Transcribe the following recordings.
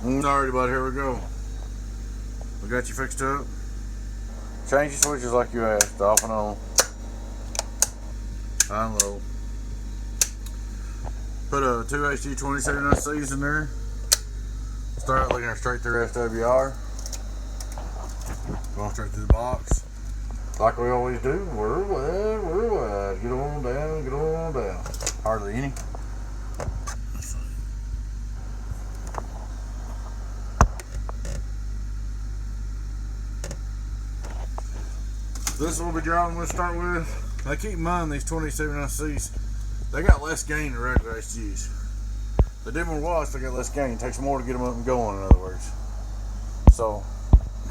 Alrighty, bud, here we go. We got you fixed up. Change your switches like you asked, off and on. High and low. Put a 2 HD 27SCs in there. Start out looking straight through SWR. Going straight through the box. Like we always do. We're wide. Get on down, get on down. Hardly any. This is what we'll be driving with to start with. Now keep in mind these 27SCs, they got less gain than regular SGs. They do more watts, they got less gain. It takes more to get them up and going, in other words. So,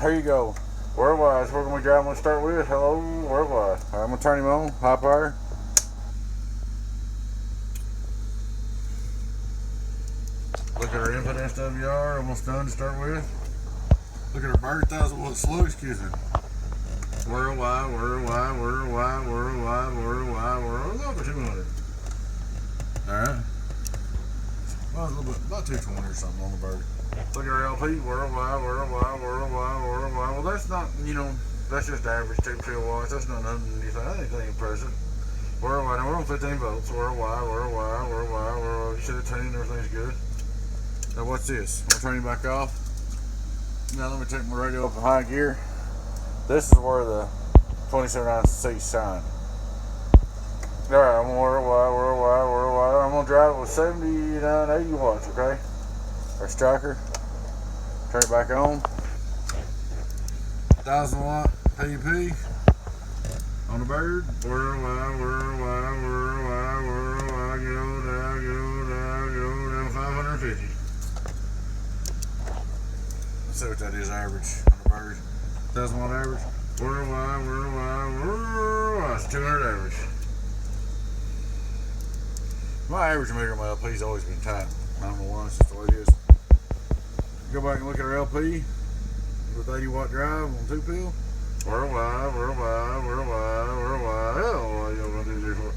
here you go. Worldwide, we're going to be driving with to start with. Hello, Worldwide. Alright, I'm going to turn him on. High power. Look at our input SWR, almost done to start with. Look at our bird 1,000 watt slow, excuse me. Worldwide, worldwide, worldwide, worldwide, worldwide, worldwide, over 200. Alright. Well, a little bit, about 220 or something on the bird. Look at our LP, worldwide, worldwide, worldwide, worldwide. Well, that's not, you know, that's just average 2 kilowatts. That's not anything impressive. Worldwide, now we're on 15 volts. Worldwide, worldwide, worldwide, worldwide. You see the tune, everything's good. Now, watch this. I'm going to turn you back off. Now, let me take my radio up in high gear. This is where the 27SC shine. Alright, I'm worldwide, worldwide, worldwide. I'm going to drive it with 79, 80 watts, okay? Our striker. Turn it back on. 1,000 watt PUP on the bird. Worldwide, worldwide, worldwide, worldwide. Go down, go down, go down. 550. Let's see what that is average on the bird. 1,000 watt average. Worldwide, worldwide, worldwide. It's 200 average. My average meter on my LP's always been tight. I don't know why, it's just the way it is. Go back and look at our LP with 80 watt drive on 2 pill. Worldwide, worldwide, worldwide, worldwide. Hello, what y'all gonna do this for?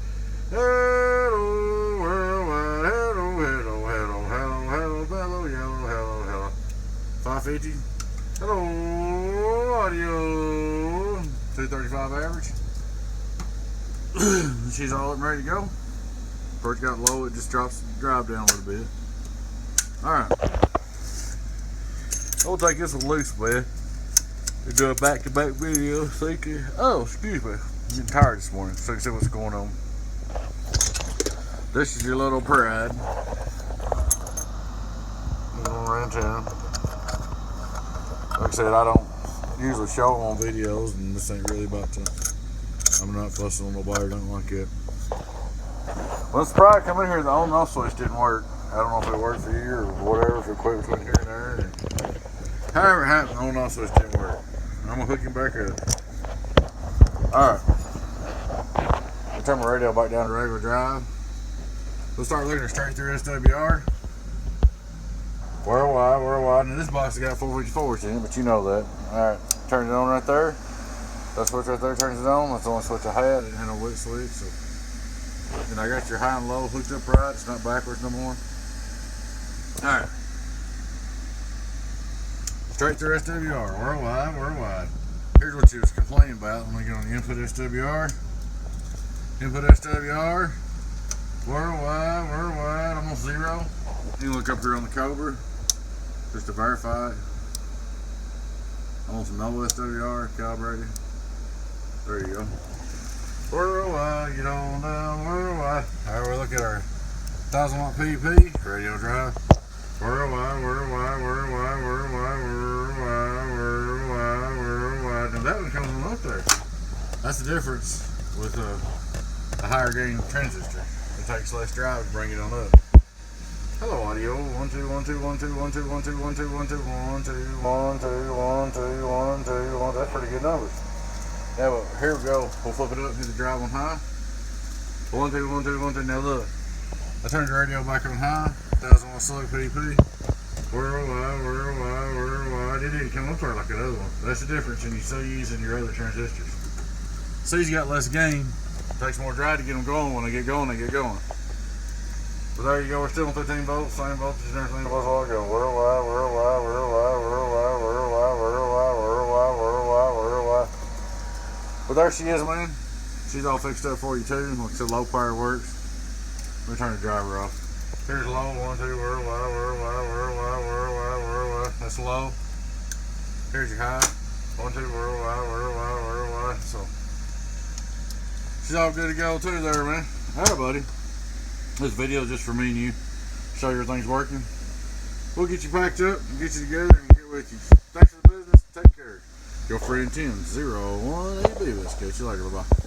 Hello, worldwide, hello, hello, hello, hello, hello, hello, hello, hello, hello. 550. Hello, audio. 235 average. She's all up and ready to go. First got low, it just drops the drive down a little bit. Alright. We'll take this one loose, man. We'll do a back-to-back video. Oh, excuse me. I'm getting tired this morning, so you can see what's going on. This is your little pride. Going around town. Like I said, I don't usually show them on videos, and this ain't really about to. I'm not fussing on nobody or nothing like that. When the pride come in here, the on and off switch didn't work. I don't know if it worked for you or whatever, if it quit between here and there. And however it happened, the on and off switch didn't work. I'm gonna hook him back up. Alright. I'll turn my radio back down to regular drive. We'll start looking straight through SWR. Worldwide, worldwide. And this box has got 454s in it, but you know that. Alright, turn it on right there. That switch right there turns it on. That's the only switch I had. I didn't have no lit switch. So. And I got your high and low hooked up right. It's not backwards no more. Alright. Straight through SWR. Worldwide, worldwide. Here's what you was complaining about. Let me get on the input SWR. Input SWR. Worldwide, worldwide. Almost 0. You can look up here on the Cobra. Just to verify it. Almost no SWR. Calibrated. There you go. Worldwide, get on down, worldwide. Alright, we look at our 1,000 watt PUP, radio drive. Worldwide, worldwide, worldwide, worldwide, worldwide, worldwide, worldwide. Now that one comes on up there. That's the difference with a higher gain transistor. It takes less drive to bring it on up. Hello, audio. 1 2 1 2 1 2 1 2 1 2 1 2 1 2 1 2 1 2 1 2 1 2 1. That's pretty good numbers. Now, here we go. We'll flip it up, hit the drive on high. 1 2 1 2 1 2. Now look, I turned the radio back on high. 1,000 watt slow PDP. Worldwide, worldwide, worldwide. It didn't come up there like that other one. That's the difference in your C's and your other transistors. C's got less gain. It takes more drive to get them going. When they get going, they get going. But there you go. We're still on 15 volts, same voltage and everything was a while ago. Worldwide, worldwide. But there she is, man. She's all fixed up for you too. Like I said, low power works. Let me turn the driver off. Here's low, 1, 2, worldwide. That's low. Here's your high, 1, 2, worldwide. So she's all good to go too there, man. Alright, buddy. This video is just for me and you. Show you everything's working. We'll get you packed up and get you together and get with you. Thanks for the business. Take care. Your friend Tim, 01AB. Let's catch you later. Bye-bye.